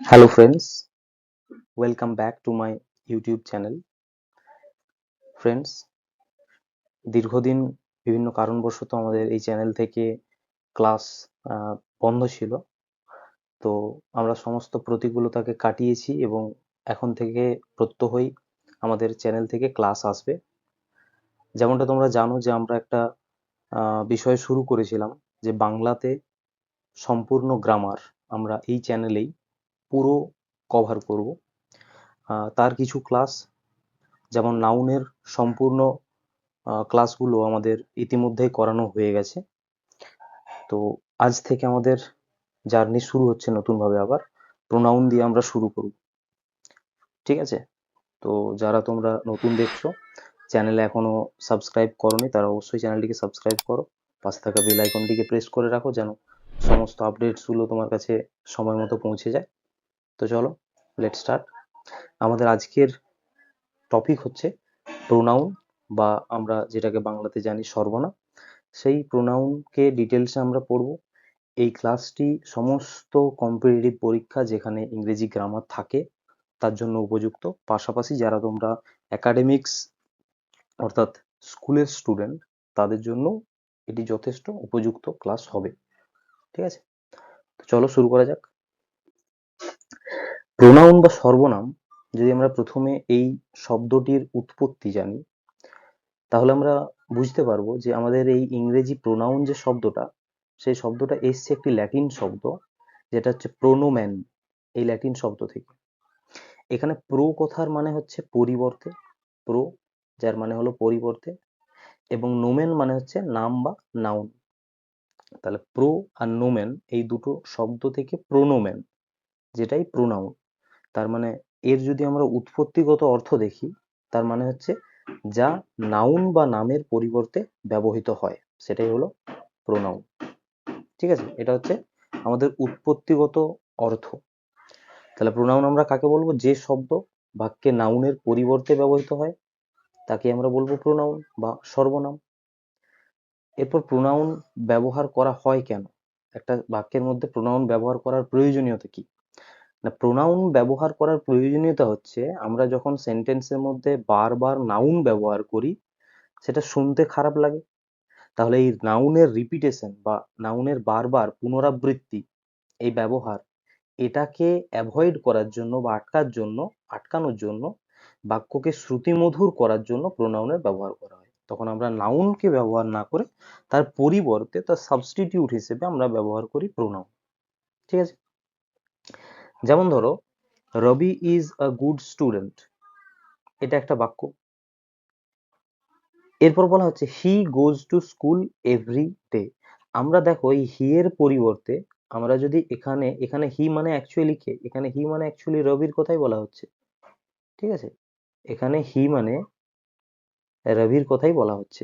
Hello friends, welcome back to my YouTube channel. Friends, দীর্ঘদিন বিভিন্ন কারণবশত আমাদের এই চ্যানেল থেকে ক্লাস বন্ধ ছিল। তো আমরা সমস্ত প্রতিকূলতাকে কাটিয়েছি এবং এখন থেকে প্রত্যহই আমাদের চ্যানেল থেকে ক্লাস আসবে। যেমনটা তোমরা জানো যে আমরা একটা বিষয় শুরু করেছিলাম যে বাংলাতে সম্পূর্ণ গ্রামার আমরা এই চ্যানেলেই পুরো কভার করব। তার কিছু ক্লাস যেমন নাউনের সম্পূর্ণ ক্লাসগুলো আমাদের ইতিমধ্যেই করানো হয়ে গেছে। তো আজ থেকে আমাদের জার্নি শুরু হচ্ছে নতুনভাবে, আবার প্রোনাউন দিয়ে আমরা শুরু করব। ঠিক আছে? তো যারা তোমরা নতুন দেখছো, চ্যানেলে এখনো সাবস্ক্রাইব করোনি, তারা অবশ্যই চ্যানেলটিকে সাবস্ক্রাইব করো, পাশে থাকা বেল আইকনটিকে প্রেস করে রাখো যেন সমস্ত আপডেটসগুলো তোমার কাছে সময় মতো পৌঁছে যায়। তো চলো, লেট স্টার্ট। আমাদের আজকের টপিক হচ্ছে প্রোনাউন, বা আমরা যেটাকে বাংলাতে জানি সর্বনাম। সেই প্রোনাউনকে ডিটেলসে আমরা পড়ব। এই ক্লাসটি সমস্ত কম্পিটিটিভ পরীক্ষা যেখানে ইংরেজি গ্রামার থাকে তার জন্য উপযুক্ত। পাশাপাশি যারা তোমরা একাডেমিক্স অর্থাৎ স্কুলের স্টুডেন্ট, তাদের জন্য এটি যথেষ্ট উপযুক্ত ক্লাস হবে। ঠিক আছে? তো চলো শুরু করা যাক। প্রোনাউন বা সর্বনাম, যদি আমরা প্রথমে এই শব্দটির উৎপত্তি জানি, তাহলে আমরা বুঝতে পারবো যে আমাদের এই ইংরেজি প্রোনাউন যে শব্দটা, সেই শব্দটা এসছে একটি ল্যাটিন শব্দ, যেটা হচ্ছে প্রোনোম্যান। এই ল্যাটিন শব্দ থেকে এখানে প্রো কথার মানে হচ্ছে পরিবর্তে, প্রো যার মানে হলো পরিবর্তে, এবং নোমেন মানে হচ্ছে নাম বা নাউন। তাহলে প্রো আর নোমেন এই দুটো শব্দ থেকে প্রোনোমেন, যেটাই প্রোনাউন। তার মানে এর যদি আমরা উৎপত্তিগত অর্থ দেখি, তার মানে হচ্ছে যা নাউন বা নামের পরিবর্তে ব্যবহৃত হয়, সেটাই হলো প্রোনাউন। ঠিক আছে? এটা হচ্ছে আমাদের উৎপত্তিগত অর্থ। তাহলে প্রোনাউন আমরা কাকে বলবো? যে শব্দ বাক্যে নাউনের পরিবর্তে ব্যবহৃত হয় তাকে আমরা বলবো প্রোনাউন বা সর্বনাম। এরপর প্রোনাউন ব্যবহার করা হয় কেন? একটা বাক্যের মধ্যে প্রোনাউন ব্যবহার করার প্রয়োজনীয়তা কি? না, প্রোনাউন ব্যবহার করার প্রয়োজনীয়তা হচ্ছে আমরা যখন সেন্টেন্সের মধ্যে বারবার নাউন ব্যবহার করি, সেটা শুনতে খারাপ লাগে। তাহলে এই নাউনের রিপিটেশন বা নাউনের বারবার পুনরাবৃত্তি, এই ব্যবহার, এটাকে অ্যাভয়েড করার জন্য বা আটকানোর জন্য, বাক্যকে শ্রুতিমধুর করার জন্য প্রোনাউনের ব্যবহার করা হয়। তখন আমরা নাউনকে ব্যবহার না করে তার পরিবর্তে, তার সাবস্টিটিউট হিসেবে আমরা ব্যবহার করি প্রোনাউন। ঠিক আছে? যেমন ধরো, Rabi is a good student, এটা একটা বাক্য। এরপর বলা হচ্ছে he goes to school every day. আমরা দেখো এই হি এর পরিবর্তে আমরা যদি এখানে এখানে হি মানে অ্যাকচুয়ালি কে, এখানে হি মানে অ্যাকচুয়ালি রবির কথাই বলা হচ্ছে। ঠিক আছে? এখানে হি মানে রবির কথাই বলা হচ্ছে।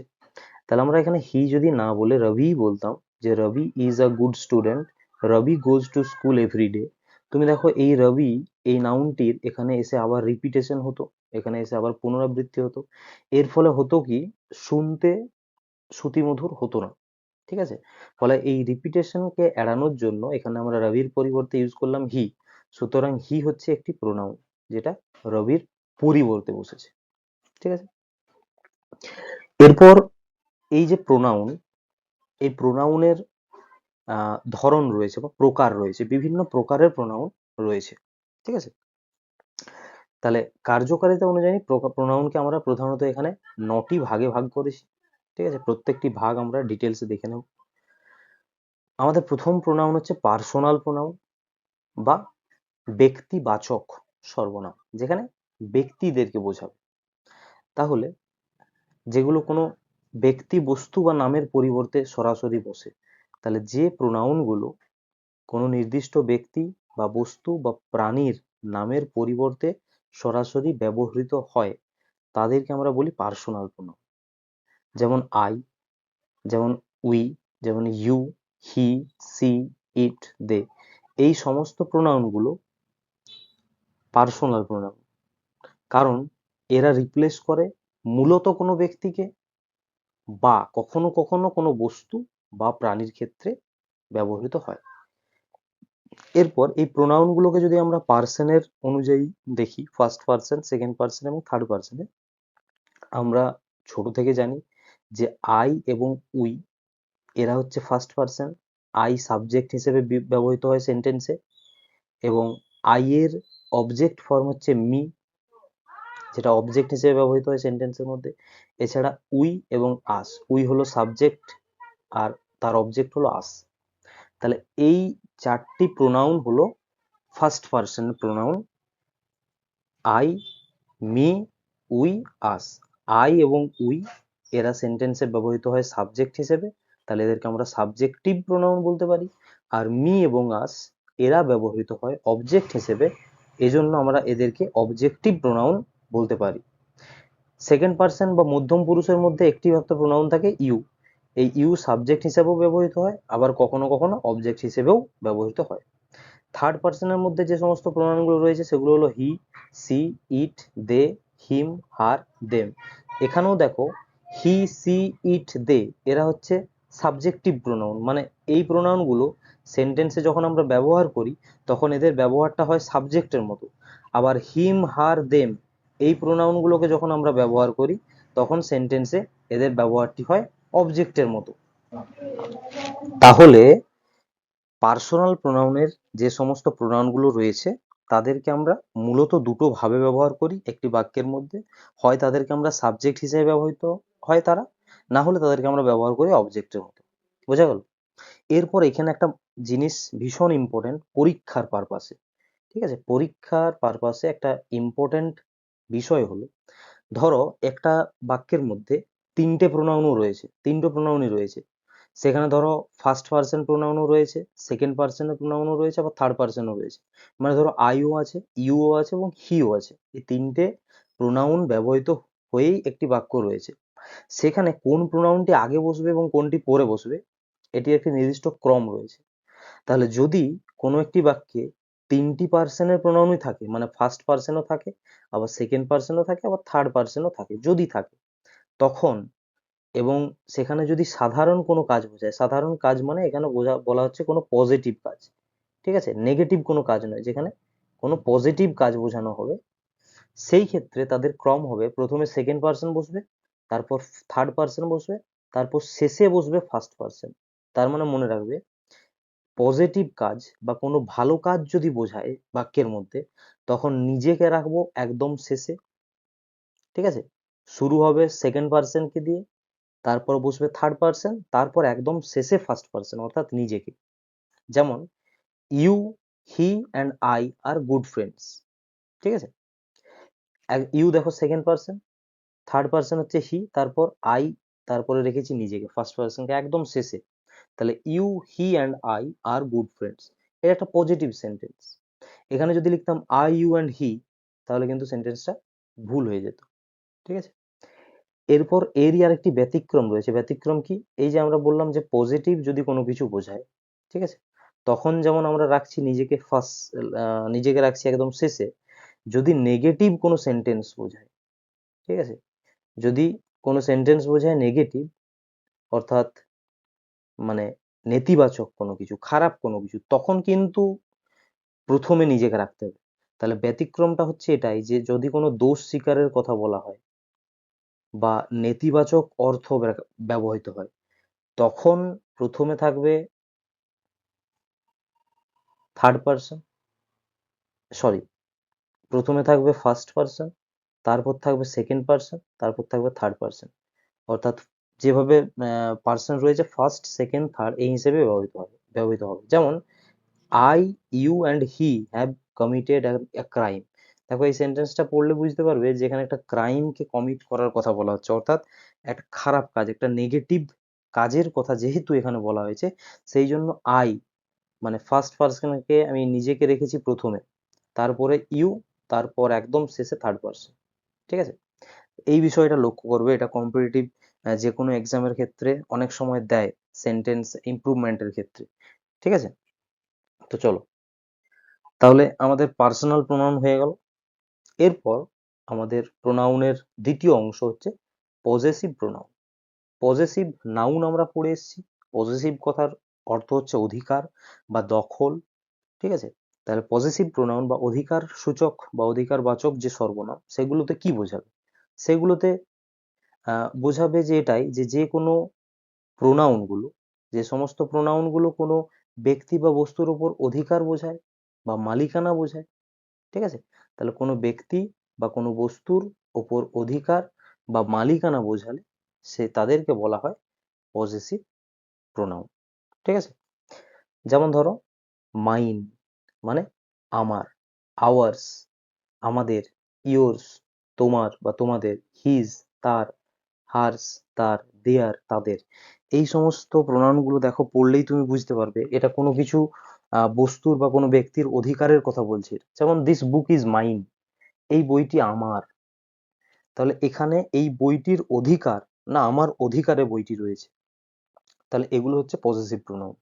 তাহলে আমরা এখানে হি যদি না বলে রবি বলতাম, যে Rabi is a good student, Rabi goes to school every day. তুমি দেখো এই রবি, এই নাউনটির এখানে এসে আবার রিপিটেশন হতো, এখানে এসে আবার পুনরাবৃত্তি হতো। এর ফলে হতো কি, শুনতে শ্রুতিমধুর হতো না। ঠিক আছে? ফলে এই রিপিটেশনকে এড়ানোর জন্য এখানে আমরা রবির পরিবর্তে ইউজ করলাম হি। সুতরাং হি হচ্ছে একটি প্রোনাউন যেটা রবির পরিবর্তে বসেছে। ঠিক আছে? এরপর এই যে প্রোনাউন, এই প্রোনাউনের ধরন রয়েছে বা প্রকার রয়েছে, বিভিন্ন প্রকারের প্রোনাউন রয়েছে। ঠিক আছে? তাহলে কার্যকারিতা অনুযায়ী প্রোনাউনকে আমরা প্রধানত এখানে 9টি ভাগে ভাগ করেছি। ঠিক আছে? প্রত্যেকটি ভাগ আমরা ডিটেলসে দেখে নেব। আমাদের প্রথম প্রোনাউন হচ্ছে পার্সোনাল প্রোনাউন বা ব্যক্তিবাচক সর্বনাম, যেখানে ব্যক্তিদেরকে বোঝাবে। তাহলে যেগুলো কোনো ব্যক্তি, বস্তু বা নামের পরিবর্তে সরাসরি বসে, তাহলে যে প্রোনাউনগুলো কোনো নির্দিষ্ট ব্যক্তি বা বস্তু বা প্রাণীর নামের পরিবর্তে সরাসরি ব্যবহৃত হয়, তাদেরকে আমরা বলি পার্সোনাল প্রোনাউন। যেমন আই, যেমন উই, যেমন ইউ, হি, সি, ইট, দে। এই সমস্ত প্রোনাউনগুলো পার্সোনাল প্রোনাউন, কারণ এরা রিপ্লেস করে মূলত কোনো ব্যক্তিকে, বা কখনো কখনো কোনো বস্তু বা প্রাণীর ক্ষেত্রে ব্যবহৃত হয়। এরপর এই প্রোনাউন গুলোকে যদি আমরা পার্সনের অনুযায়ী দেখি, ফার্স্ট পার্সন, সেকেন্ড পার্সন এবং থার্ড পার্সনে, আমরা ছোট থেকে জানি যে আই এবং উই এরা হচ্ছে ফার্স্ট পার্সন। আই সাবজেক্ট হিসেবে ব্যবহৃত হয় সেন্টেন্সে, এবং আই এর অবজেক্ট ফর্ম হচ্ছে মি, যেটা অবজেক্ট হিসেবে ব্যবহৃত হয় সেন্টেন্সের মধ্যে। এছাড়া উই এবং আস, উই হলো সাবজেক্ট আর তার অবজেক্ট হলো আস। তাহলে এই চারটি প্রোনাউন হলো first person pronoun: I, me, we, us. I এবং উই এরা সেন্টেন্সে ব্যবহৃত হয় সাবজেক্ট হিসেবে, তাহলে এদেরকে আমরা সাবজেক্টিভ প্রোনাউন বলতে পারি। আর মি এবং আস এরা ব্যবহৃত হয় অবজেক্ট হিসেবে, এজন্য আমরা এদেরকে অবজেক্টিভ প্রোনাউন বলতে পারি। সেকেন্ড পার্সন বা মধ্যম পুরুষের মধ্যে একটি মাত্র প্রোনাউন থাকে ইউ। এই ইউ সাবজেক্ট হিসেবেও ব্যবহৃত হয়, আবার কখনো কখনো অবজেক্ট হিসেবেও ব্যবহৃত হয়। থার্ড পার্সনের মধ্যে যে সমস্ত প্রোনাউনগুলো রয়েছে সেগুলো হলো হি, সি, ইট, দে, হিম, হার, দেম। এখানেও দেখো হি, সি, ইট, দে এরা হচ্ছে সাবজেক্টিভ প্রোনাউন, মানে এই প্রোনাউনগুলো সেন্টেন্সে যখন আমরা ব্যবহার করি তখন এদের ব্যবহারটা হয় সাবজেক্টের মতো। আবার হিম, হার, দেম এই প্রোনাউনগুলোকে যখন আমরা ব্যবহার করি তখন সেন্টেন্সে এদের ব্যবহারটি হয় অবজেক্টের মতো। তাহলে পার্সোনাল প্রোনাউনের যে সমস্ত প্রোনাউনগুলো রয়েছে তাদেরকে আমরা মূলত দুটো ভাবে ব্যবহার করি একটি বাক্যের মধ্যে। হয় তাদেরকে আমরা সাবজেক্ট হিসেবে ব্যবহৃত হয় তারা, না হলে তাদেরকে আমরা ব্যবহার করি অবজেক্টের মতো। বোঝা গেল? এরপর এখানে একটা জিনিস ভীষণ ইম্পর্টেন্ট পরীক্ষার পারপাসে। ঠিক আছে, পরীক্ষার পারপাসে একটা ইম্পর্টেন্ট বিষয় হলো, ধরো একটা বাক্যের মধ্যে তিনটে প্রোনাউনই রয়েছে। সেখানে ধরো ফার্স্ট পার্সন প্রোনাউনও রয়েছে, সেকেন্ড পার্সনের প্রোনাউনও রয়েছে, আবার থার্ড পার্সনও রয়েছে। মানে ধরো আইও আছে, ইউও আছে এবং হিও আছে, এই তিনটে প্রোনাউন ব্যবহৃত হয়েই একটি বাক্য রয়েছে। সেখানে কোন প্রোনাউনটি আগে বসবে এবং কোনটি পরে বসবে এটি একটি নির্দিষ্ট ক্রম রয়েছে। তাহলে যদি কোনো একটি বাক্যে তিনটি পার্সনের প্রোনাউনই থাকে, মানে ফার্স্ট পার্সনও থাকে, আবার সেকেন্ড পার্সনও থাকে, আবার থার্ড পার্সনও থাকে, যদি থাকে তখন, এবং সেখানে যদি সাধারণ কোনো কাজ বোঝায়, সাধারণ কাজ মানে এখানে বলা হচ্ছে কোনো পজিটিভ কাজ, ঠিক আছে, নেগেটিভ কোনো কাজ নয়, যেখানে কোনো পজিটিভ কাজ বোঝানো হবে, সেই ক্ষেত্রে তাদের ক্রম হবে প্রথমে সেকেন্ড পার্সন বসবে, তারপর থার্ড পার্সন বসবে, তারপর শেষে বসবে ফার্স্ট পার্সন। তার মানে মনে রাখবে, পজিটিভ কাজ বা কোনো ভালো কাজ যদি বোঝায় বাক্যের মধ্যে তখন নিজেকে রাখবো একদম শেষে, ঠিক আছে, শুরু হবে সেকেন্ড পার্সনকে দিয়ে, তারপর বসবে থার্ড পার্সন, তারপর একদম শেষে ফার্স্ট পার্সন অর্থাৎ নিজেকে। যেমন you, he and I are good friends, ঠিক আছে। ইউ দেখো সেকেন্ড পার্সন, থার্ড পার্সন হচ্ছে হি, তারপর আই, তারপরে রেখেছি নিজেকে ফার্স্ট পার্সনকে একদম শেষে। তাহলে you, he and I are good friends, এটা একটা পজিটিভ সেন্টেন্স। এখানে যদি লিখতাম আই, ইউ অ্যান্ড হি, তাহলে কিন্তু সেন্টেন্সটা ভুল হয়ে যেত, ঠিক আছে। এরপর এরই আরেকটি ব্যতিক্রম রয়েছে। ব্যতিক্রম কি? এই যে আমরা বললাম যে পজিটিভ যদি কোনো কিছু বোঝায়, ঠিক আছে, তখন যেমন আমরা রাখছি নিজেকে ফার্স্ট, নিজেকে রাখছি একদম শেষে। যদি নেগেটিভ কোনো সেন্টেন্স বোঝায়, ঠিক আছে, যদি কোনো সেন্টেন্স বোঝায় নেগেটিভ, অর্থাৎ মানে নেতিবাচক কোনো কিছু, খারাপ কোনো কিছু, তখন কিন্তু প্রথমে নিজেকে রাখতে হবে। তাহলে ব্যতিক্রমটা হচ্ছে এটাই যে যদি কোনো দোষ স্বীকারের কথা বলা হয় বা নেতিবাচক অর্থ ব্যবহৃত হয় তখন প্রথমে থাকবে থার্ড পার্সন, সরি, প্রথমে থাকবে ফার্স্ট পার্সন, তারপর থাকবে সেকেন্ড পার্সন, তারপর থাকবে থার্ড পার্সন। অর্থাৎ যেভাবে পার্সন রয়েছে ফার্স্ট, সেকেন্ড, থার্ড এই হিসেবে ব্যবহৃত হবে। যেমন I, you and he have committed a crime. দেখো এই সেন্টেন্সটা পড়লে বুঝতে পারবে যে এখানে একটা ক্রাইমকে কমিট করার কথা বলা হচ্ছে, অর্থাৎ একটা খারাপ কাজ, একটা নেগেটিভ কাজের কথা যেহেতু এখানে বলা হয়েছে, সেই জন্য আই মানে ফার্স্ট পার্সনকে আমি নিজেকে রেখেছি প্রথমে, তারপরে ইউ, তারপর একদম শেষে থার্ড পার্সন, ঠিক আছে। এই বিষয়টা লক্ষ্য করবে, এটা কম্পিটিটিভ যে কোনো এক্সামের ক্ষেত্রে অনেক সময় দেয় সেন্টেন্স ইমপ্রুভমেন্টের ক্ষেত্রে, ঠিক আছে। তো চলো, তাহলে আমাদের পার্সোনাল প্রোনাউন হয়ে গেল। এরপর আমাদের প্রোনাউনের দ্বিতীয় অংশ হচ্ছে পজেসিভ প্রোনাউন। পজেসিভ নাউন আমরা পড়ে এসেছি। পজেসিভ কথার অর্থ হচ্ছে অধিকার বা দখল, ঠিক আছে? তাহলে পজেসিভ প্রোনাউন বা অধিকার সূচক বা অধিকারবাচক যে সর্বনাম সেগুলোতে কি বোঝাবে? সেগুলোতে বোঝাবে যে এটাই যে কোনো প্রোনাউন গুলো, যে সমস্ত প্রোনাউন গুলো কোনো ব্যক্তি বা বস্তুর উপর অধিকার বোঝায় বা মালিকানা বোঝায়। ঠিক আছে? তাহলে কোনো ব্যক্তি বা কোনো বস্তুর ওপর অধিকার বা মালিকানা বোঝালে তাদেরকে বলা হয় পজেসিভ প্রোনাউন। ঠিক আছে? যেমন ধরো মাইন মানে আমার, আওয়ার্স আমাদের, ইয়োর্স তোমার বা তোমাদের, হিজ তার, হার্স তার, দেয়ার তাদের। এই সমস্ত প্রোনাউন গুলো দেখো পড়লেই তুমি বুঝতে পারবে এটা কোনো কিছু বস্তুর বা কোনো ব্যক্তির অধিকারের কথা বলছে। যেমন দিস বুক ইজ মাইন, এই বইটি আমার। তাহলে এখানে এই বইটির অধিকার না আমার অধিকারে বইটি রয়েছে। তাহলে এগুলো হচ্ছে পজেসিভ প্রোনাউন।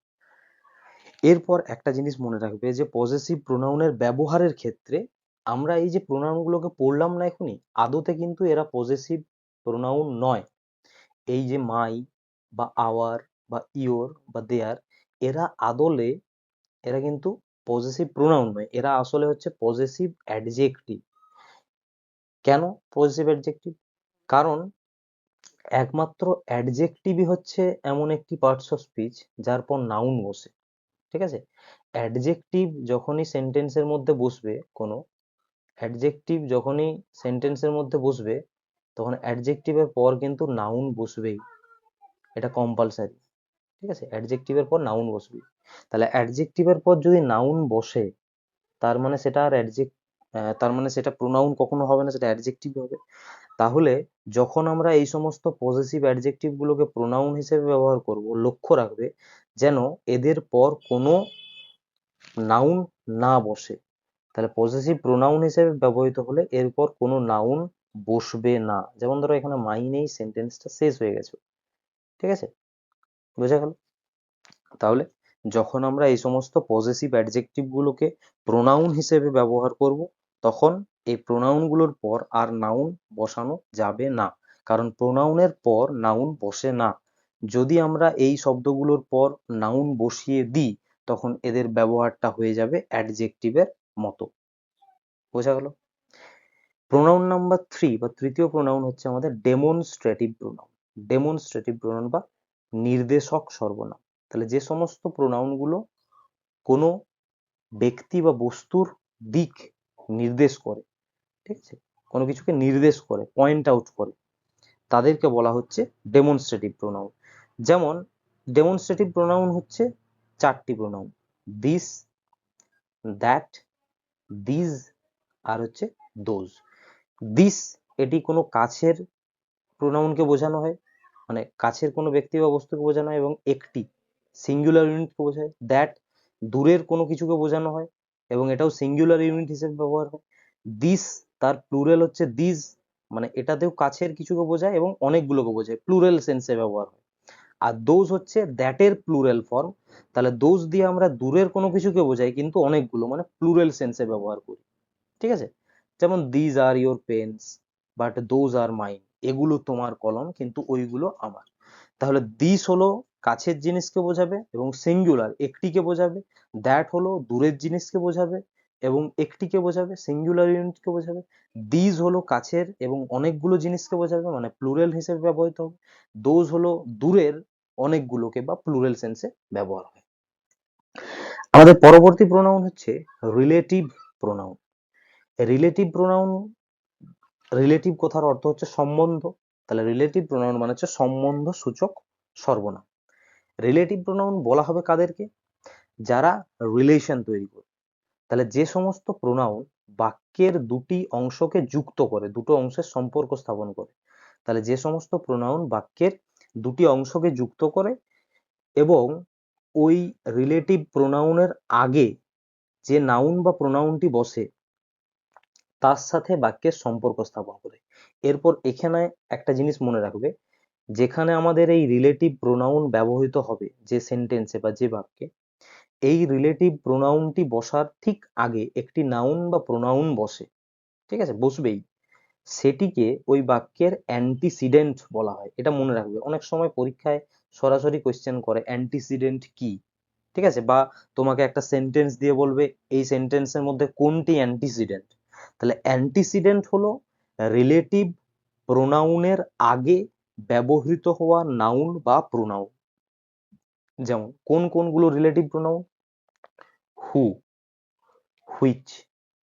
এরপর একটা জিনিস মনে রাখবে যে পজেসিভ প্রোনাউনের ব্যবহারের ক্ষেত্রে আমরা এই যে প্রোনাউন গুলোকে পড়লাম না এখনই, আদতে কিন্তু এরা পজেসিভ প্রোনাউন নয়। এই যে মাই বা আওয়ার বা ইয়োর বা দেয়ার, এরা আদলে এরা কিন্তু পজেসিভ প্রোনাউন নয়, এরা আসলে হচ্ছে পজেসিভ অ্যাডজেক্টিভ। কেন পজেসিভ অ্যাডজেক্টিভ? কারণ একমাত্র অ্যাডজেক্টিভই হচ্ছে এমন একটি পার্টস অফ স্পিচ যার পর নাউন বসে। ঠিক আছে? অ্যাডজেক্টিভ যখনই সেন্টেন্সের মধ্যে বসবে, কোনো অ্যাডজেক্টিভ যখনই সেন্টেন্সের মধ্যে বসবে, তখন অ্যাডজেক্টিভের পর কিন্তু নাউন বসবেই, এটা কম্পালসারি। ঠিক আছে? অ্যাডজেক্টিভের পর নাউন বসবেই। তাহলে অ্যাডজেক্টিভের পর যদি নাউন বসে, তার মানে সেটা আর তার মানে সেটা প্রোনাউন কখনো হবে না, সেটা অ্যাডজেক্টিভ হবে। তাহলে যখন আমরা এই সমস্ত পজেসিভ অ্যাডজেক্টিভ গুলোকে প্রোনাউন হিসেবে ব্যবহার করব, লক্ষ্য রাখবে যেন এদের পর কোনো নাউন না বসে। তাহলে পজেসিভ প্রোনাউন হিসেবে ব্যবহৃত হলে এরপর কোনো নাউন বসবে না। যেমন ধরো এখানে মাই নেই, সেন্টেন্সটা শেষ হয়ে গেছে। ঠিক আছে? বোঝা গেল? তাহলে যখন আমরা এই সমস্ত পজেসিভ অ্যাডজেক্টিভ গুলোকে প্রোনাউন হিসেবে ব্যবহার করব, তখন এই প্রোনাউন গুলোর পর আর নাউন বসানো যাবে না। কারণ প্রোনাউনের পর নাউন বসে না। যদি আমরা এই শব্দগুলোর পর নাউন বসিয়ে দিই, তখন এদের ব্যবহারটা হয়ে যাবে অ্যাডজেক্টিভের মতো। বোঝা গেল? প্রোনাউন নাম্বার 3 বা তৃতীয় প্রোনাউন হচ্ছে আমাদের ডেমনস্ট্রেটিভ প্রোনাউন। ডেমনস্ট্রেটিভ প্রোনাউন বা নির্দেশক সর্বনাম। তাহলে যে সমস্ত প্রোনাউন গুলো কোনো ব্যক্তি বা বস্তুর দিক নির্দেশ করে, ঠিক আছে, কোনো কিছুকে নির্দেশ করে, পয়েন্ট আউট করে, তাদেরকে বলা হচ্ছে ডেমনস্ট্রেটিভ প্রোনাউন। যেমন ডেমনস্ট্রেটিভ প্রোনাউন হচ্ছে 4টি pronoun: this, that, these are হচ্ছে দোজ। দিস এটি কোনো কাছের প্রোনাউনকে বোঝানো হয়, মানে কাছের কোনো ব্যক্তি বা বস্তুকে বোঝানো হয় এবং একটি সিঙ্গুলার ইউনিটকে বোঝায়। দ্যাট দূরের কোনো কিছুকে বোঝানো হয় এবং এটাও সিঙ্গুলার ইউনিট হিসেবে ব্যবহার হয়। দিস তার প্লুরাল হচ্ছে দিজ, মানে এটাতেও কাছের কিছুকে বোঝায় এবং অনেকগুলোকে বোঝায়, প্লুরাল সেন্সে ব্যবহার হয়। আর দোজ হচ্ছে দ্যাটের প্লুরাল ফর্ম। তাহলে দোজ দিয়ে আমরা দূরের কোনো কিছুকে বোঝাই কিন্তু অনেকগুলো, মানে প্লুরাল সেন্সে ব্যবহার করি। ঠিক আছে? যেমন these are your pens but those are mine, এগুলো তোমার কলম কিন্তু ওইগুলো আমার। তাহলে দিস হলো কাছের জিনিসকে বোঝাবে এবং সিঙ্গুলার একটিকে বোঝাবে। দ্যাট হলো দূরের জিনিসকে বোঝাবে এবং একটিকে বোঝাবে, সিঙ্গুলার ইউনিটকে বোঝাবে। দিজ হলো কাছের এবং অনেকগুলো জিনিসকে বোঝাবে, মানে প্লুরাল হিসেবে ব্যবহৃত হবে। দোজ হলো দূরের অনেকগুলোকে বা প্লুরাল সেন্সে ব্যবহার হয়। আমাদের পরবর্তী প্রোনাউন হচ্ছে relative pronoun. Relative pronoun, relative কথার অর্থ হচ্ছে সম্বন্ধ। তাহলে রিলেটিভ প্রোনাউন মানে হচ্ছে সম্বন্ধ সূচক সর্বনাম। রিলেটিভ প্রোনাউন বলা হবে কাদেরকে? যারা রিলেশন তৈরি করে। তাহলে যে সমস্ত প্রোনাউন বাক্যের দুটি অংশকে যুক্ত করে, দুটো অংশের সম্পর্ক স্থাপন করে, তাহলে যে সমস্ত প্রোনাউন বাক্যের দুটি অংশকে যুক্ত করে এবং ওই রিলেটিভ প্রোনাউনের আগে যে নাউন বা প্রোনাউনটি বসে তার সাথে বাক্যের সম্পর্ক স্থাপন করে। এরপর এখানে একটা জিনিস মনে রাখবে, যেখানে আমাদের এই রিলেটিভ প্রোনাউন ব্যবহৃত হবে যে সেন্টেন্সে বা যে বাক্যে, এই রিলেটিভ প্রোনাউনটি বসার ঠিক আগে একটি নাউন বা প্রোনাউন বসে। ঠিক আছে? বসবেই। সেটিকে ওই বাক্যের অ্যান্টিসিডেন্ট বলা হয়। এটা মনে রাখবে, অনেক সময় পরীক্ষায় সরাসরি কোয়েশ্চেন করে অ্যান্টিসিডেন্ট কি। ঠিক আছে, বা তোমাকে একটা সেন্টেন্স দিয়ে বলবে এই সেন্টেন্সের মধ্যে কোনটি অ্যান্টিসিডেন্ট, তাহলে অ্যান্টিসিডেন্ট হলো রিলেটিভ প্রোনাউনের আগে ব্যবহৃত হওয়া নাউন বা প্রোনাউন। যেমন কোন কোনগুলো relative pronoun? Who, which,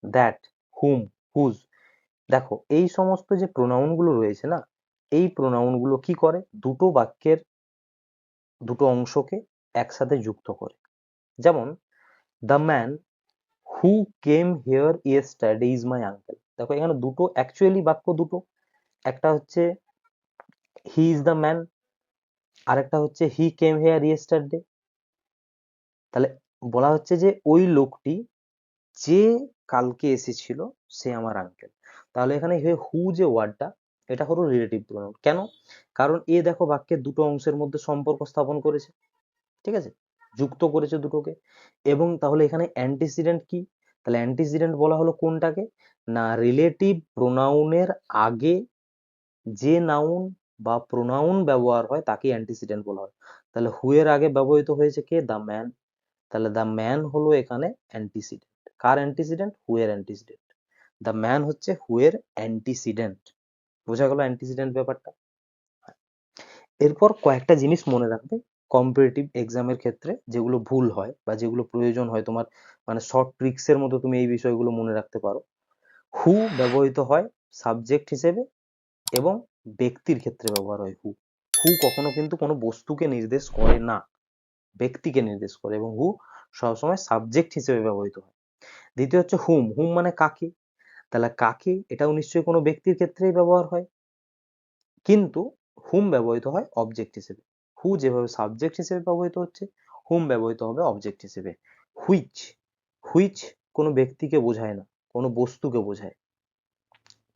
that, whom, whose. দেখো এই সমস্ত যে প্রোনাউন গুলো রয়েছে না, এই প্রোনাউন গুলো কি করে, দুটো বাক্যের দুটো অংশকে একসাথে যুক্ত করে। যেমন the man who came here yesterday is my uncle. দেখো এখানে দুটো অ্যাকচুয়ালি বাক্য দুটো, একটা হচ্ছে হি ইজ দ্য ম্যান, আরেকটা হচ্ছে হি কেম হিয়ার ইয়েস্টারডে। তাহলে বলা হচ্ছে যে ওই লোকটি যে কালকে এসেছিল সে আমার আঙ্কেল। তাহলে এখানে হু যে ওয়ার্ডটা, এটা হলো রিলেটিভ প্রোনাউন। কেন? কারণ এ দেখো বাক্যের দুটো অংশের মধ্যে সম্পর্ক স্থাপন করেছে, ঠিক আছে, যুক্ত করেছে দুটোকে। এবং তাহলে এখানে অ্যান্টিসিডেন্ট কি? তাহলে অ্যান্টিসিডেন্ট বলা হলো কোনটাকে, না রিলেটিভ প্রোনাউনের আগে যে নাউন বা প্রোনাউন ব্যবহার হয় তাকে অ্যান্টিসিডেন্ট বলা হয়। তাহলে হু এর আগে ব্যবহৃত হয়েছে কে, দ্য ম্যান। তাহলে দ্য ম্যান হলো এখানে অ্যান্টিসিডেন্ট। কার অ্যান্টিসিডেন্ট? হু এর অ্যান্টিসিডেন্ট। দ্য ম্যান হচ্ছে হু এর অ্যান্টিসিডেন্ট। বোঝা গেল অ্যান্টিসিডেন্ট ব্যাপারটা? এরপর কয়েকটা জিনিস মনে রাখবে কম্পিটিটিভ এক্সামের ক্ষেত্রে, যেগুলো ভুল হয় বা যেগুলো প্রয়োজন হয় তোমার, মানে শর্ট ট্রিক্সের মতো তুমি এই বিষয়গুলো মনে রাখতে পারো। হু ব্যবহৃত হয় সাবজেক্ট হিসেবে এবং ব্যক্তির ক্ষেত্রে ব্যবহার হয় হু। হু কখনো কিন্তু কোনো বস্তুকে নির্দেশ করে না, ব্যক্তিকে নির্দেশ করে, এবং হু সবসময় সাবজেক্ট হিসেবে ব্যবহৃত হয়। দ্বিতীয় হচ্ছে হুম। হুম মানে কাকে, তাহলে কাকে এটাও নিশ্চয়ই কোনো ব্যক্তির ক্ষেত্রেই ব্যবহার হয়, কিন্তু হুম ব্যবহৃত হয় অবজেক্ট হিসেবে। হু যেভাবে সাবজেক্ট হিসেবে ব্যবহৃত হচ্ছে, হুম ব্যবহৃত হবে অবজেক্ট হিসেবে। হুইচ, হুইচ কোনো ব্যক্তিকে বোঝায় না, কোনো বস্তুকে বোঝায়,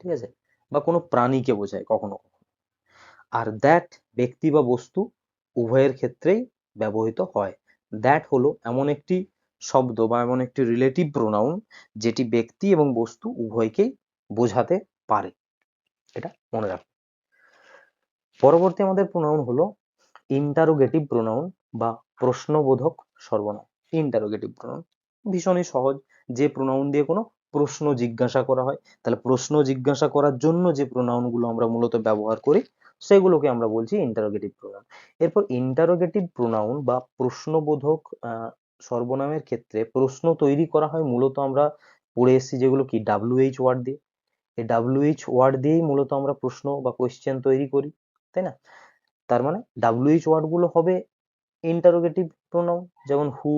ঠিক আছে, বা কোনো প্রাণীকে বোঝায় কখনো কখনো। আর দ্যাট ব্যক্তি বা বস্তু উভয়ের ক্ষেত্রেই ব্যবহৃত হয়। দ্যাট হলো এমন একটি শব্দ বা এমন একটি রিলেটিভ প্রোনাউন যেটি ব্যক্তি এবং বস্তু উভয়কেই বোঝাতে পারে, এটা মনে রাখবে। পরবর্তী আমাদের প্রোনাউন হলো ইন্টারোগেটিভ প্রোনাউন বা প্রশ্নবোধক সর্বনাম। ইন্টারোগেটিভ প্রোনাউন ভীষণই সহজ, যে প্রোনাউন দিয়ে কোনো প্রশ্ন জিজ্ঞাসা করা হয়। তাহলে প্রশ্ন জিজ্ঞাসা করার জন্য যে প্রোনাউন গুলো আমরা মূলত ব্যবহার করি সেগুলোকে আমরা বলছি ইন্টারোগেটিভ প্রোনাউন। এরপর ইন্টারোগেটিভ প্রোনাউন বা প্রশ্নবোধক সর্বনামের ক্ষেত্রে প্রশ্ন তৈরি করা হয় মূলত, আমরা পড়ে এসেছি যেগুলো কি, ডাব্লিউএইচ ওয়ার্ড দিয়ে। এই ডাব্লিউএইচ ওয়ার্ড দিয়েই মূলত আমরা প্রশ্ন বা কোয়েশ্চেন তৈরি করি, তাই না? তার মানে ডাব্লিউএইচ ওয়ার্ড গুলো হবে ইন্টারোগেটিভ প্রোনাউন, যেমন হু,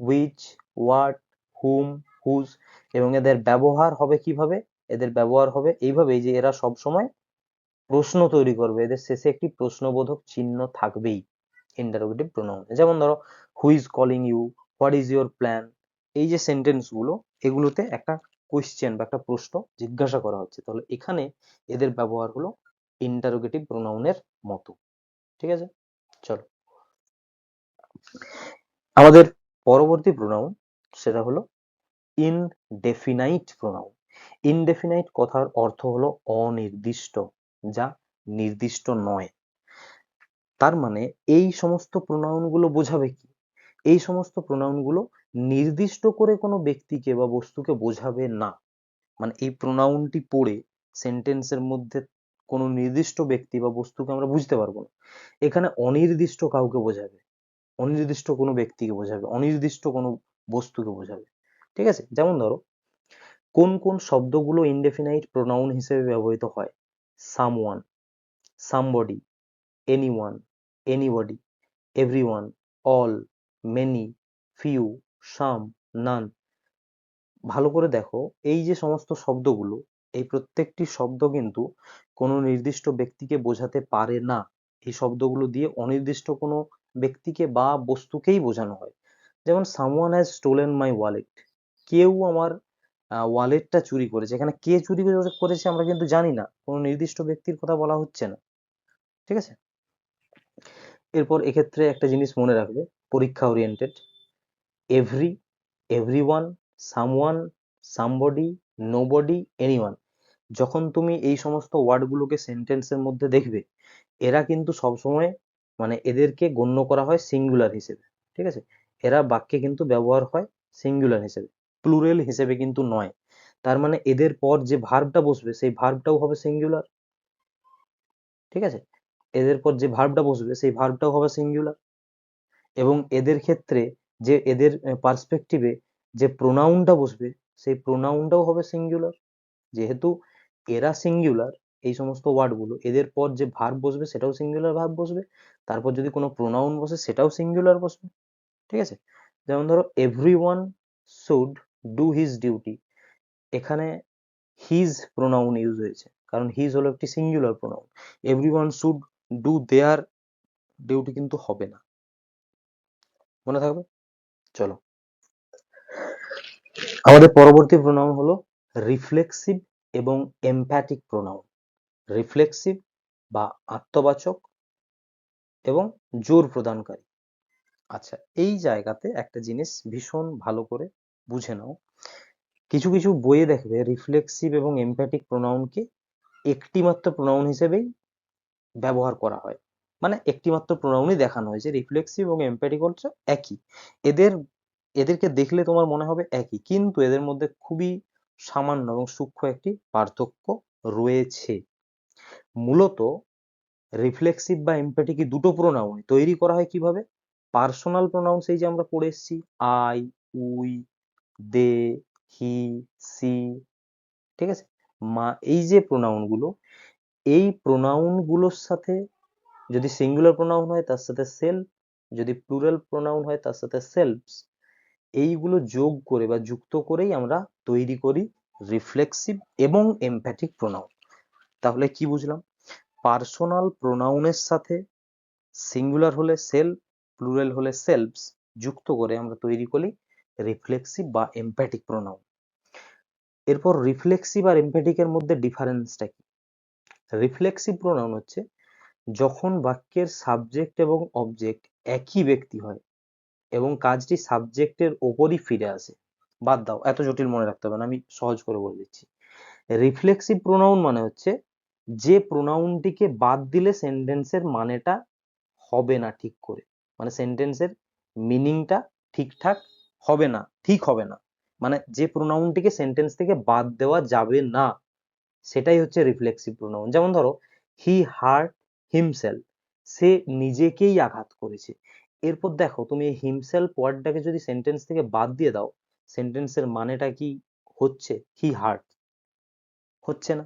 হুইচ, হোয়াট, হুম, হুজ। এবং এদের ব্যবহার হবে কিভাবে, এদের ব্যবহার হবে এইভাবেই যে এরা সব সময় প্রশ্ন তৈরি করবে, এদের শেষে একটি প্রশ্নবোধক চিহ্ন থাকবেই ইন্টারোগেটিভ প্রোনাউন। যেমন ধরো who is calling you, what is your plan, এই যে সেন্টেন্স গুলো, এগুলোতে একটা কোয়েশ্চেন বা একটা প্রশ্ন জিজ্ঞাসা করা হচ্ছে, তাহলে এখানে এদের ব্যবহার হলো ইন্টারোগেটিভ প্রোনাউনের মতো, ঠিক আছে। চলো আমাদের পরবর্তী প্রোনাউন, সেটা হলো ইনডেফিনাইট প্রোনাউন। ইনডেফিনাইট কথার অর্থ হলো অনির্দিষ্ট, যা নির্দিষ্ট নয়। তার মানে এই সমস্ত প্রোনাউন গুলো বোঝাবে কি, এই সমস্ত প্রোনাউন গুলো নির্দিষ্ট করে কোনো ব্যক্তিকে বা বস্তুকে বোঝাবে না। মানে এই প্রোনাউনটি পড়ে সেন্টেন্সের মধ্যে কোনো নির্দিষ্ট ব্যক্তি বা বস্তুকে আমরা বুঝতে পারবো না। এখানে অনির্দিষ্ট কাউকে বোঝাবে, অনির্দিষ্ট কোনো ব্যক্তিকে বোঝাবে, অনির্দিষ্ট কোনো বস্তুকে বোঝাবে, ঠিক আছে। যেমন ধরো কোন কোন শব্দগুলো ইনডেফিনাইট প্রোনাউন হিসেবে ব্যবহৃত হয়, someone, somebody, anyone, anybody, everyone, all, many, few, some, none. ভালো করে দেখো এই যে সমস্ত শব্দগুলো, এই প্রত্যেকটি শব্দ কিন্তু কোনো নির্দিষ্ট ব্যক্তিকে বোঝাতে পারে না। এই শব্দগুলো দিয়ে অনির্দিষ্ট কোনো ব্যক্তিকে বা বস্তুকেই বোঝানো হয়। যেমন someone has stolen my wallet, কেউ আমার ওয়ালেটটা চুরি করেছে। এখানে কে চুরি করেছে আমরা কিন্তু জানি না, কোনো নির্দিষ্ট ব্যক্তির কথা বলা হচ্ছে না, ঠিক আছে। এরপর এক্ষেত্রে একটা জিনিস মনে রাখবে পরীক্ষা oriented, every, everyone, someone, somebody, nobody, anyone. যখন তুমি এই সমস্ত ওয়ার্ডগুলোকে সেন্টেন্সের মধ্যে দেখবে, এরা কিন্তু সবসময় মানে এদেরকে গণ্য করা হয় সিঙ্গুলার হিসেবে, ঠিক আছে। এরা বাক্যে কিন্তু ব্যবহার হয় সিঙ্গুলার হিসেবে, প্লুরাল হিসেবে কিন্তু নয়। তার মানে এদের পর যে ভার্বটা বসবে সেই ভার্বটাও হবে সিঙ্গুলার, ঠিক আছে? এদের পর যে ভার্বটা বসবে সেই ভার্বটাও হবে সিঙ্গুলার, এবং এদের ক্ষেত্রে যে এদের পার্সপেক্টিভে যে প্রোনাউনটা বসবে সেই প্রোনাউনটাও হবে সিঙ্গুলার। যেহেতু এরা সিঙ্গুলার, এই সমস্ত ওয়ার্ডগুলো, এদের পর যে ভার্ব বসবে সেটাও সিঙ্গুলার ভার্ব বসবে, তারপর যদি কোনো প্রোনাউন বসে সেটাও সিঙ্গুলার বসবে, ঠিক আছে? যেমন ধরো everyone should do his duty, এখানে হিজ প্রোনাউন ইউজ হয়েছে, কারণ হিজ হলো একটি singular pronoun. Everyone should do their duty কিন্তু হবে না, মনে থাকবে। চলো, আমাদের পরবর্তী প্রোনাউন হলো রিফ্লেক্সিভ এবং এমপ্যাথিক প্রোনাউন। রিফ্লেক্সিভ বা আত্মবাচক এবং জোর প্রদানকারী। আচ্ছা, এই জায়গাতে একটা জিনিস ভীষণ ভালো করে বুঝে নাও, কিছু কিছু বইয়ে দেখবে রিফ্লেক্সিভ এবং এমপ্যাথিক প্রোনাউনকে একটি মাত্র প্রোনাউন হিসেবেই ব্যবহার করা হয়, মানে একটি মাত্র প্রোনাউনই দেখানো হয়েছে, রিফ্লেক্সিভ এবং এমপ্যাথিক হচ্ছে একই। এদের এদেরকে দেখলে তোমার মনে হবে একই, কিন্তু এদের মধ্যে খুবই সামান্য এবং সূক্ষ্ম একটি পার্থক্য রয়েছে। মূলত রিফ্লেক্সিভ বা এমপ্যাথিক এই দুটো প্রোনাউন তৈরি করা হয় কিভাবে? পার্সোনাল প্রোনাউন, সেই যে আমরা পড়ে এসেছি I, we, they, he, she, ঠিক আছে, মা, এই যে প্রোনাউন গুলো, এই প্রোনাউন গুলোর সাথে যদি সিঙ্গুলার প্রোনাউন হয় তার সাথে সেলফ, যদি প্লুরাল প্রোনাউন হয় তার সাথে সেলফস, এইগুলো যোগ করে বা যুক্ত করেই আমরা তৈরি করি রিফ্লেক্সিভ এবং এমপ্যাথিক প্রোনাউন। তাহলে কি বুঝলাম? পার্সোনাল প্রোনাউনের সাথে সিঙ্গুলার হলে সেলফ, প্লুরাল হলে সেলফস, যুক্ত করে আমরা তৈরি করি রিফ্লেক্সিভ বা এমপ্যাথিক প্রোনাউন। এরপর রিফ্লেক্সিভ আর এমপ্যাথিকের মধ্যে ডিফারেন্সটা কি? রিফ্লেক্সিভ প্রোনাউন হচ্ছে যখন বাক্যের সাবজেক্ট এবং অবজেক্ট একই ব্যক্তি হয় এবং কাজটি সাবজেক্টের ওপরই ফিরে আসে। বাদ দাও, এত জটিল মনে রাখতে হবে না, আমি সহজ করে বলে দিচ্ছি। রিফ্লেক্সিভ প্রোনাউন মানে হচ্ছে যে প্রোনাউনটিকে বাদ দিলে সেন্টেন্সের মানেটা হবে না ঠিক করে, মানে সেন্টেন্সের মিনিংটা ঠিকঠাক হবে না, ঠিক হবে না, মানে যে প্রোনাউনটিকে সেন্টেন্স থেকে বাদ দেওয়া যাবে না, সেটাই হচ্ছে রিফ্লেক্সিভ প্রোনাউন। যেমন ধরো হি হার্ট হিমসেলফ, সে নিজেকেই আঘাত করেছে। এরপর দেখো তুমি এই হিমসেলফ ওয়ার্ডটাকে যদি সেন্টেন্স থেকে বাদ দিয়ে দাও, সেন্টেন্সের মানেটা কি হচ্ছে? হি হার্ট, হচ্ছে না।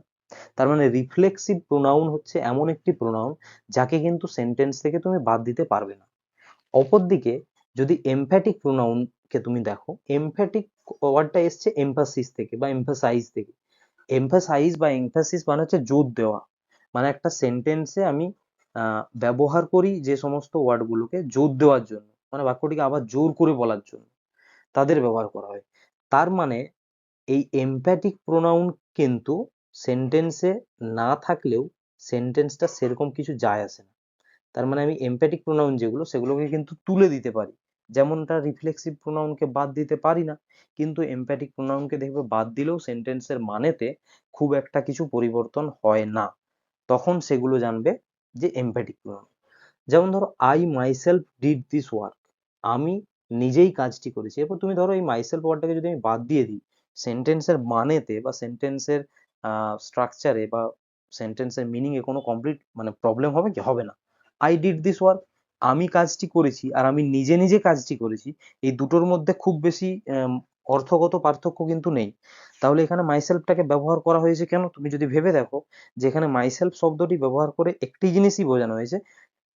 তার মানে রিফ্লেক্সিভ প্রোনাউন হচ্ছে এমন একটি প্রোনাউন যাকে কিন্তু সেন্টেন্স থেকে তুমি বাদ দিতে পারবে না। অপরদিকে যদি এমফ্যাটিক প্রোনাউন কে তুমি দেখো, এমফ্যাটিক ওয়ার্ডটা এসছে এমফাসিস থেকে বা এমফাসাইজ থেকে। এমফাসাইজ বা এমফাসিস মানে হচ্ছে জোর দেওয়া, মানে একটা সেন্টেন্সে আমি ব্যবহার করি যে সমস্ত ওয়ার্ডগুলোকে জোর দেওয়ার জন্য, মানে বাক্যটিকে আবার জোর করে বলার জন্য তাদের ব্যবহার করা হয়। তার মানে এই এমপ্যাথিক প্রোনাউন কিন্তু সেন্টেন্সে না থাকলেও সেন্টেন্সটা সেরকম কিছু যায় আসে না। তার মানে আমি এমপ্যাথিক প্রোনাউন যেগুলো সেগুলোকে কিন্তু তুলে দিতে পারি, যেমনটা রিফ্লেক্সিভ প্রোনাউনকে বাদ দিতে পারি না, কিন্তু এমপ্যাথিক প্রোনাউনকে দেখবে বাদ দিলেও সেন্টেন্সের মানেতে খুব একটা কিছু পরিবর্তন হয় না, তখন সেগুলো জানবে যে এমপ্যাথিক প্রোনাউন। যেমন ধরো I myself did this work, আমি নিজেই কাজটি করেছি। এরপর তুমি ধরো এই মাইসেলফ ওয়ার্ডটাকে যদি আমি বাদ দিয়ে দিই, সেন্টেন্সের মানেতে বা সেন্টেন্সের স্ট্রাকচারে বা সেন্টেন্সের মিনিং এ কোনো কমপ্লিট মানে প্রবলেম হবে কি? হবে না। আই ডিড দিস ওয়ার্ক, আমি কাজটি করেছি আর আমি নিজে নিজে কাজটি করেছি, এই দুটোর মধ্যে খুব বেশি অর্থগত পার্থক্য কিন্তু নেই। তাহলে এখানে মাইসেলফটাকে ব্যবহার করা হয়েছে কেন? তুমি যদি ভেবে দেখো যে এখানে মাইসেলফ শব্দটি ব্যবহার করে একটি জিনিসই বোঝানো হয়েছে,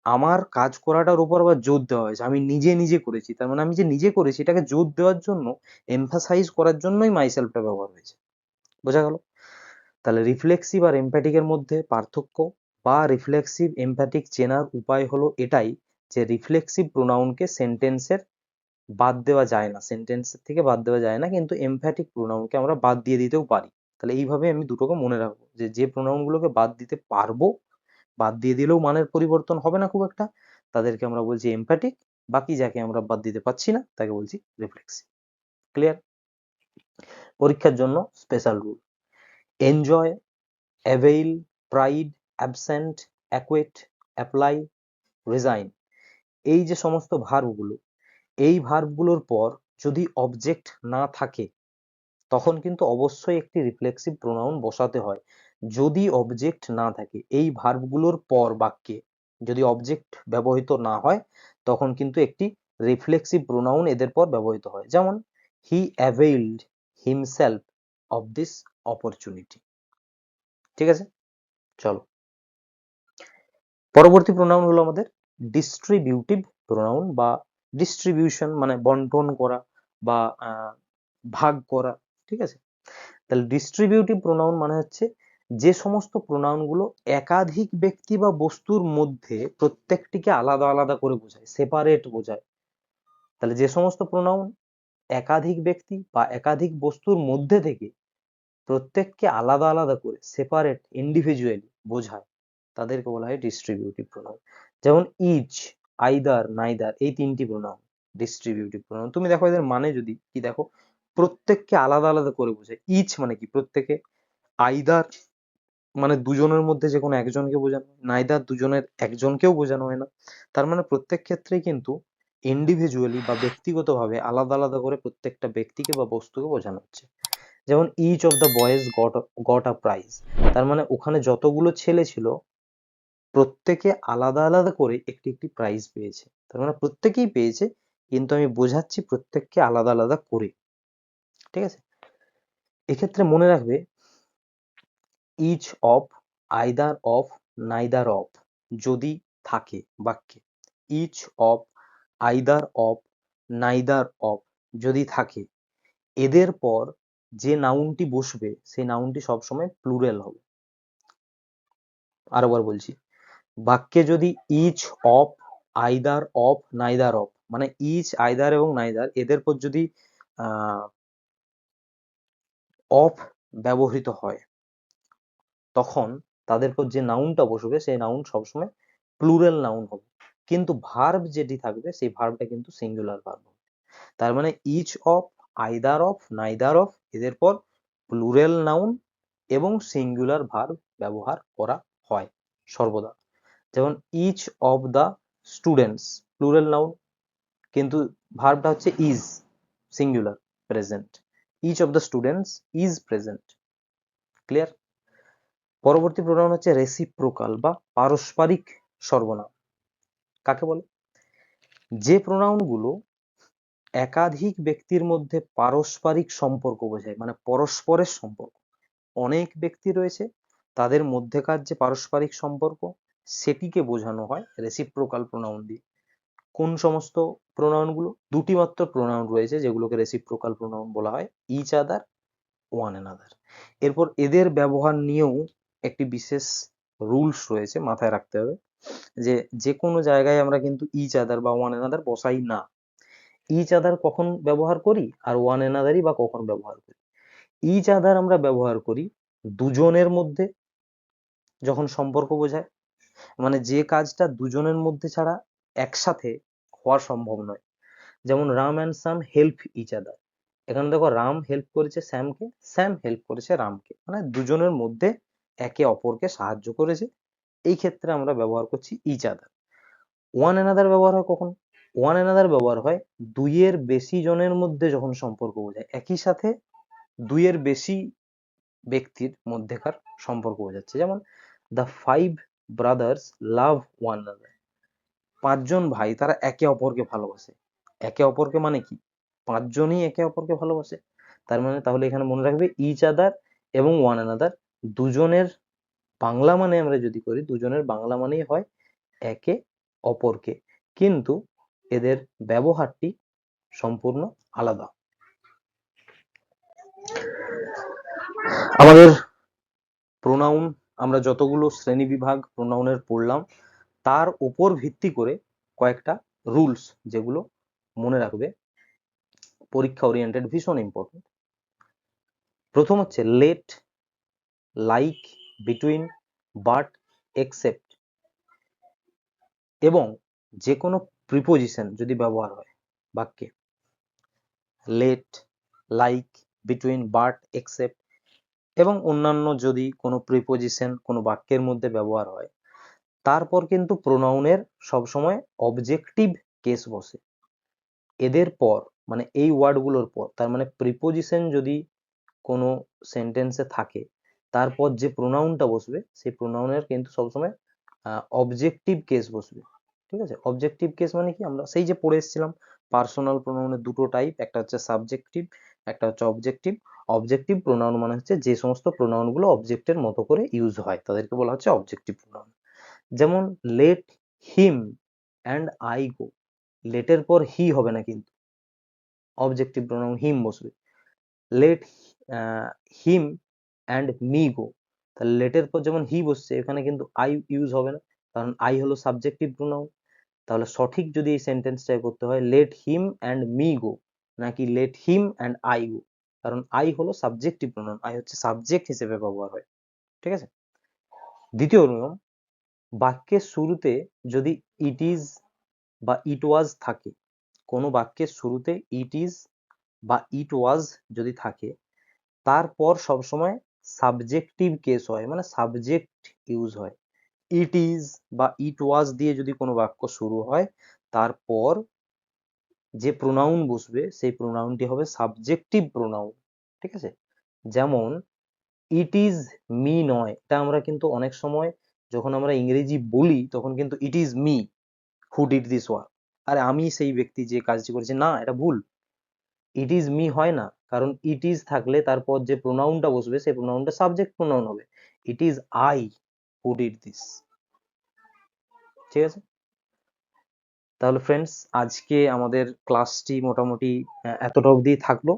আমার কাজ করাটার উপর আবার জোর দেওয়া হয়েছে, আমি নিজে নিজে করেছি, তার মানে আমি যে নিজে করেছি এটাকে জোর দেওয়ার জন্য, এমফাসাইজ করার জন্যই মাইসেলফটা ব্যবহার হয়েছে। বোঝা গেল? তাহলে রিফ্লেক্সিভ আর এমপ্যাথিকের মধ্যে পার্থক্য বা রিফ্লেক্সিভ এমপ্যাথিক চেনার উপায় হলো এটাই, যে রিফ্লেক্সিভ প্রোনাউনকে সেন্টেন্সের বাদ দেওয়া যায় না, সেন্টেন্সের থেকে বাদ দেওয়া যায় না, কিন্তু এমপ্যাথিক প্রোনাউনকে আমরা বাদ দিয়ে দিতেও পারি। তাহলে এইভাবে আমি দুটোকে মনে রাখবো, যে যে প্রোনাউনগুলোকে বাদ দিতে পারবো, বাদ দিয়ে দিলেও মানের পরিবর্তন হবে না খুব একটা, তাদেরকে আমরা বলছি এমপ্যাথিক, বাকি যাকে আমরা বাদ দিতে পারছি না তাকে বলছি রিফ্লেক্সিভ। ক্লিয়ার? পরীক্ষার জন্য special rule: enjoy, avail, pride, absent, acquit, apply, resign, এই যে সমস্ত ভার্বগুলো, এই ভার্বগুলোর পর যদি অবজেক্ট না থাকে তখন কিন্তু অবশ্যই একটি রিফ্লেক্সিভ প্রোনাউন বসাতে হয়। যদি অবজেক্ট না থাকে এই ভার্বগুলোর পর বাক্যে যদি অবজেক্ট ব্যবহৃত না হয় তখন কিন্তু একটি রিফ্লেক্সিভ প্রোনাউন এদের পর ব্যবহৃত হয়। যেমন হি অ্যাভেইলড হিমসেলফ অফ দিস অপরচুনিটি। ঠিক আছে, চলো পরবর্তী প্রোনাউন হলো আমাদের ডিস্ট্রিবিউটিভ প্রোনাউন বা ডিস্ট্রিবিউশন মানে বন্টন করা বা ভাগ করা। ঠিক আছে, তাহলে ডিস্ট্রিবিউটিভ প্রোনাউন মানে হচ্ছে যে সমস্ত প্রোনাউন গুলো একাধিক ব্যক্তি বা বস্তুর মধ্যে প্রত্যেকটিকে আলাদা আলাদা করে বোঝায়, সেপারেট বোঝায়। তাহলে যে সমস্ত প্রোনাউন একাধিক ব্যক্তি বা একাধিক বস্তুর মধ্যে থেকে প্রত্যেককে আলাদা আলাদা করে সেপারেট ইন্ডিভিজুয়ালি বোঝায় তাদেরকে বলা হয় ডিস্ট্রিবিউটিভ প্রোনাউন। যেমন ইচ, আইদার, নাইদার, এই তিনটি প্রোনাউন ডিস্ট্রিবিউটিভ প্রোনাউন। তুমি দেখো এদের মানে যদি কি দেখো, প্রত্যেককে আলাদা আলাদা করে বোঝায়। ইচ মানে কি প্রত্যেকে, আইদার মানে দুজনের মধ্যে যে কোনো একজনকে বোঝানো হয়, নাইদার দুজনের একজনকেও বোঝানো হয় না। তার মানে প্রত্যেক ক্ষেত্রেই কিন্তু ইন্ডিভিজুয়ালি বা ব্যক্তিগতভাবে আলাদা আলাদা করে প্রত্যেকটা ব্যক্তিকে বা বস্তুকে বোঝানো হচ্ছে। যেমন each of the boys got a prize, তার মানে ওখানে যতগুলো ছেলে ছিল প্রত্যেকে আলাদা আলাদা করে একটি একটি প্রাইজ পেয়েছে। তার মানে প্রত্যেকেই পেয়েছে, কিন্তু আমি বোঝাচ্ছি প্রত্যেককে আলাদা আলাদা করে। ঠিক আছে, এক্ষেত্রে মনে রাখবে each of, either of, neither of যদি থাকে বাক্যে, each of, either of, neither of যদি থাকে, এদের পর যে নাউনটি বসবে সেই নাউনটি সবসময় প্লুরাল হবে। আরেকবার বলছি, বাক্যে যদি each of, either of, neither of মানে ইচ, আইদার এবং নাইদার এদের পর যদি অফ ব্যবহৃত হয় তখন তাদের পর যে নাউনটা বসবে সেই নাউন সবসময় প্লুরাল নাউন হবে। কিন্তু ভার্ব যেটি থাকবে সেই ভার্বটা কিন্তু সিঙ্গুলার ভার্ব হবে। তার মানে each of, either of, neither of এদের পর প্লুরাল নাউন এবং সিঙ্গুলার ভার্ব ব্যবহার করা হয় সর্বদা। যেমন each of the students plural noun, কিন্তু ভার্বটা হচ্ছে is, singular, present. Each of the students is present. Clear? পরবর্তী প্রোনাউন হচ্ছে রেসিপ্রোকাল বা পারস্পরিক সর্বনাম। কাকে বলে? যে প্রোনাউন গুলো একাধিক ব্যক্তির মধ্যে পারস্পরিক সম্পর্ক বোঝায়, মানে পরস্পরের সম্পর্ক। অনেক ব্যক্তি রয়েছে, তাদের মধ্যেকার যে পারস্পরিক সম্পর্ক সেটিকে বোঝানো হয় রেসিপ্রোকাল প্রোনাউন দিয়ে। কোন সমস্ত প্রোনাউন গুলো? দুটি মাত্র প্রোনাউন রয়েছে যেগুলোকে রেসিপ্রোকাল প্রোনাউন বলা হয়, ইচ আদার, ওয়ান অ্যানাদার। এরপর এদের ব্যবহার নিয়েও একটি বিশেষ রুলস রয়েছে, মাথায় রাখতে হবে যে যে কোনো জায়গায় আমরা কিন্তু ইচ আদার বা ওয়ান অ্যানাদার বসাই না। ইচ আদার কখন ব্যবহার করি আর ওয়ান অ্যানাদারই বা কখন ব্যবহার করি? ইচ আদার আমরা ব্যবহার করি দুজনের মধ্যে যখন সম্পর্ক বোঝায়, মানে যে কাজটা দুজনের মধ্যে ছাড়া একসাথে হওয়া সম্ভব নয়। যেমন Ram and Shyam help each other, এখানে দেখো রাম হেল্প করেছে শ্যামকে, শ্যাম হেল্প করেছে রামকে, মানে দুজনের মধ্যে একে অপরকে সাহায্য করেছে। এই ক্ষেত্রে আমরা ব্যবহার করছি ইচ আদার। ওয়ান অ্যানাদার ব্যবহার হয় কখন? ওয়ান অ্যানাদার ব্যবহার হয় দুইয়ের বেশি জনের মধ্যে যখন সম্পর্ক বোঝায়, একই সাথে দুইয়ের বেশি ব্যক্তির মধ্যেকার সম্পর্ক বোঝাচ্ছে। যেমন the five brothers love one another, পাঁচজন ভাই তারা একে অপরকে ভালোবাসে। একে অপরকে মানে কি? পাঁচজনই একে অপরকে ভালোবাসে। তার মানে তাহলে এখানে মনে রাখবে ইচ আদার এবং ওয়ান অ্যানাদার দুজনের বাংলা মানে আমরা যদি করি, দুজনের বাংলা মানেই হয় একে অপরকে, কিন্তু এদের ব্যবহারটি সম্পূর্ণ আলাদা। আমাদের প্রোনাউন আমরা যতগুলো শ্রেণী বিভাগ প্রোনাউনের পড়লাম তার উপর ভিত্তি করে কয়েকটা রুলস যেগুলো মনে রাখবে, পরীক্ষা ওরিয়েন্টেড, ভীষণ ইম্পর্টেন্ট। প্রথম হচ্ছে let, like, between, but, except এবং যে কোনো প্রিপোজিশন যদি ব্যবহার হয় বাক্যে, let, like, between, but, except এবং অন্যান্য যদি কোনো প্রিপোজিশন কোনো বাক্যের মধ্যে ব্যবহার হয়, তারপর কিন্তু প্রোনাউনের সবসময় অবজেক্টিভ কেস বসে। এদের পর মানে এই ওয়ার্ডগুলোর পর, তার মানে প্রিপোজিশন যদি কোনো সেন্টেন্সে থাকে, তারপর যে প্রোনাউনটা বসবে সেই প্রোনাউনের কিন্তু সবসময় অবজেক্টিভ কেস বসবে। ঠিক আছে, অবজেক্টিভ কেস মানে কি, আমরা সেই যে পড়ে এসেছিলাম পার্সোনাল প্রোনাউনের দুটো টাইপ, একটা হচ্ছে সাবজেক্টিভ, একটা হচ্ছে অবজেক্টিভ। অবজেক্টিভ প্রোনাউন মানে হচ্ছে যে সমস্ত প্রোনাউনগুলো অবজেক্টের মতো করে ইউজ হয় তাদেরকে বলা হচ্ছে অবজেক্টিভ প্রোনাউন। যেমন let him and I go, লেটের পর হি হবে না, কিন্তু অবজেক্টিভ প্রোনাউন হিম বসবে। Let him and me go, তাহলে লেটের পর যেমন হি বসছে, এখানে কিন্তু আই ইউজ হবে না, কারণ আই হলো সাবজেক্টিভ প্রোনাউন। তাহলে সঠিক যদি এই সেন্টেন্সটা করতে হয়, let him and me go নাকি let him and I go, কারণ আই হলো সাবজেক্টিভ প্রোনাউন, আই হচ্ছে সাবজেক্ট হিসেবে ব্যবহার হয়। ঠিক আছে। দ্বিতীয় নিয়ম, বাক্যের শুরুতে যদি ইট ইজ বা ইট ওয়াজ থাকে, কোনো বাক্যের শুরুতে ইট ইজ বা ইট ওয়াজ যদি থাকে, তারপর সবসময় সাবজেক্টিভ কেস হয়, মানে সাবজেক্ট ইউজ হয়। ইট ইজ বা ইট ওয়াজ দিয়ে যদি কোনো বাক্য শুরু হয়, তারপর যে প্রোনাউন বসবে সেই প্রোনাউনটি হবে সাবজেক্টিভ প্রোনাউন। ঠিক আছে। যেমন ইট ইজ মি নয়, এটা আমরা কিন্তু অনেক সময় যখন আমরা ইংরেজি বলি তখন কিন্তু it is me who did this work, আরে আমি সেই ব্যক্তি যে কাজটি করেছে, না, এটা ভুল। ইট ইজ মি হয় না, কারণ ইট ইজ থাকলে তারপর যে প্রোনাউনটা বসবে সেই প্রোনাউনটা সাবজেক্ট প্রোনাউন হবে। It is I who did this. ঠিক আছে। তাহলে ফ্রেন্ডস, আজকে আমাদের ক্লাসটি মোটামুটি এতটা অবধি থাকলো।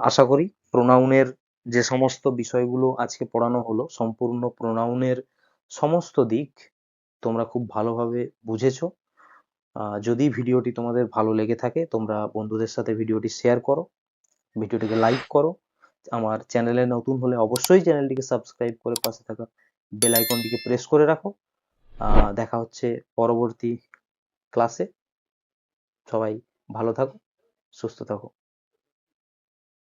আশা করি প্রোনাউনের যে সমস্ত বিষয়গুলো আজকে পড়ানো হলো, সম্পূর্ণ প্রোনাউনের সমস্ত দিক তোমরা খুব ভালোভাবে বুঝেছো। যদি ভিডিওটি তোমাদের ভালো লেগে থাকে, তোমরা বন্ধুদের সাথে ভিডিওটি শেয়ার করো, ভিডিওটিকে লাইক করো। আমার চ্যানেলে নতুন হলে অবশ্যই চ্যানেলটিকে সাবস্ক্রাইব করে পাশে থাকা বেল আইকনটিকে প্রেস করে রাখো। দেখা হচ্ছে পরবর্তী ক্লাসে। সবাই ভালো থাকো, সুস্থ থাকো।